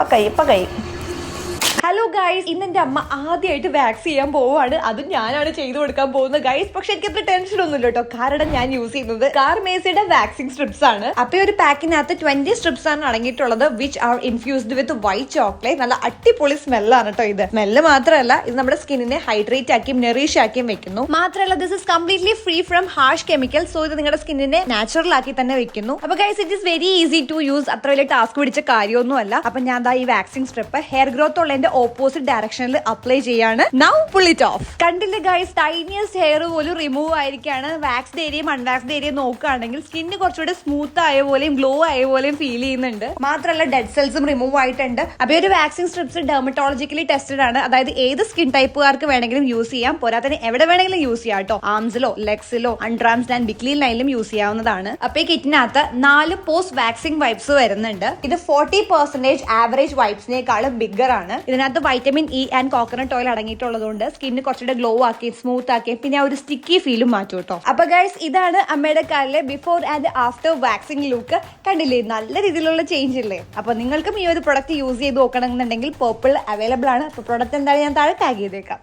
പകൈ. Hello guys, ഇന്ന് എന്റെ അമ്മ ആദ്യമായിട്ട് വാക്സ് ചെയ്യാൻ പോവാണ്. അതും ഞാനാണ് ചെയ്തു കൊടുക്കാൻ പോകുന്നത് ഗൈസ്. പക്ഷെ എനിക്ക് അത്ര ടെൻഷൻ ഒന്നുമില്ല കേട്ടോ, കാരണം ഞാൻ യൂസ് ചെയ്യുന്നത് കാർമേസിയുടെ വാക്സിംഗ് സ്ട്രിപ്സ് ആണ്. അപ്പൊ ഒരു പാക്കിനകത്ത് 20 സ്ട്രിപ്സ് ആണ് അടങ്ങിയിട്ടുള്ളത്, which are infused with white chocolate. നല്ല അടിപൊളി സ്മെല്ലാണ് കേട്ടോ ഇത്. സ്മെല്ല് മാത്രമല്ല, ഇത് നമ്മുടെ സ്കിന്നിനെ ഹൈഡ്രേറ്റ് ആക്കിയും നെറീഷ് ആക്കിയും വെക്കുന്നു. മാത്രമല്ല, this is completely free from harsh chemicals. So ഇത് നിങ്ങളുടെ സ്കിന്നിനെ നാച്ചുറൽ ആക്കി തന്നെ വെക്കുന്നു. അപ്പൊ guys, it is very easy to use. അത്ര വലിയ ടാസ്ക് പിടിച്ച കാര്യമൊന്നുമല്ല. അപ്പൊ ഞാൻ ഈ വാക്സിംഗ് സ്ട്രിപ്പ് ഹെയർ ഗ്രോത്ത് ഉള്ളതിന്റെ ഓപ്പോസിറ്റ് ഡയറക്ഷനിൽ അപ്ലൈ ചെയ്യാണ്. Now pull it off. കണ്ടില്ലേ ഗൈസ്, ടൈനിയസ്റ്റ് ഹെയർ പോലും റിമൂവ് ആയിരിക്കാണ്. വാക്സ്ഡ് ഏരിയയും അൺവാക്സ്ഡ് ഏരിയയും നോക്കുകയാണെങ്കിൽ സ്കിന്ന് കുറച്ചുകൂടെ സ്മൂത്ത് ആയ പോലെയും ഗ്ലോ ആയ പോലെയും ഫീൽ ചെയ്യുന്നുണ്ട്. മാത്രമല്ല, ഡെഡ് സെൽസും റിമൂവ് ആയിട്ടുണ്ട്. അപ്പൊ ഒരു വാക്സിംഗ് സ്ട്രിപ്സ് ഡെർമറ്റോളജിക്കലി ടെസ്റ്റഡ് ആണ്. അതായത് ഏത് സ്കിൻ ടൈപ്പുകാർക്ക് വേണമെങ്കിലും യൂസ് ചെയ്യാം. പോരാത്തന്നെ എവിടെ വേണമെങ്കിലും യൂസ് ചെയ്യാം കേട്ടോ. ആംസിലോ, ലെഗ്സിലോ, അൺട്രാംസ്ഡ് ആൻഡ് ബിക്ലി ലൈനിലും യൂസ് ചെയ്യാവുന്നതാണ്. അപ്പൊ ഈ കിറ്റിനകത്ത് 4 പോസ്റ്റ് വാക്സിംഗ് വൈപ്സ് വരുന്നുണ്ട്. ഇത് 40% ആവറേജ് വൈപ്സിനേക്കാളും ബിഗ്ഗർ ആണ്. ഇതിനകത്ത് vitamin E and coconut oil അടങ്ങിയിട്ടുള്ളതുകൊണ്ട് സ്കിന്ന് കുറച്ചുകൂടെ ഗ്ലോ ആക്കി സ്മൂത്ത് ആക്കി പിന്നെ ആ ഒരു സ്റ്റിക്കി ഫീലും മാറ്റും കേട്ടോ. അപ്പൊ ഗൈസ്, ഇതാണ് അമ്മയുടെ കാലിലെ before and after waxing look. കണ്ടില്ലേ, നല്ല രീതിയിലുള്ള ചേഞ്ച് ഇല്ലേ? അപ്പൊ നിങ്ങൾക്കും ഈ ഒരു പ്രൊഡക്റ്റ് യൂസ് ചെയ്ത് നോക്കണമെന്നുണ്ടെങ്കിൽ പർപ്പിൾ അവൈലബിൾ ആണ്. അപ്പൊ പ്രൊഡക്റ്റ് എന്തായാലും ഞാൻ താഴെ ടാഗ് ചെയ്തേക്കാം.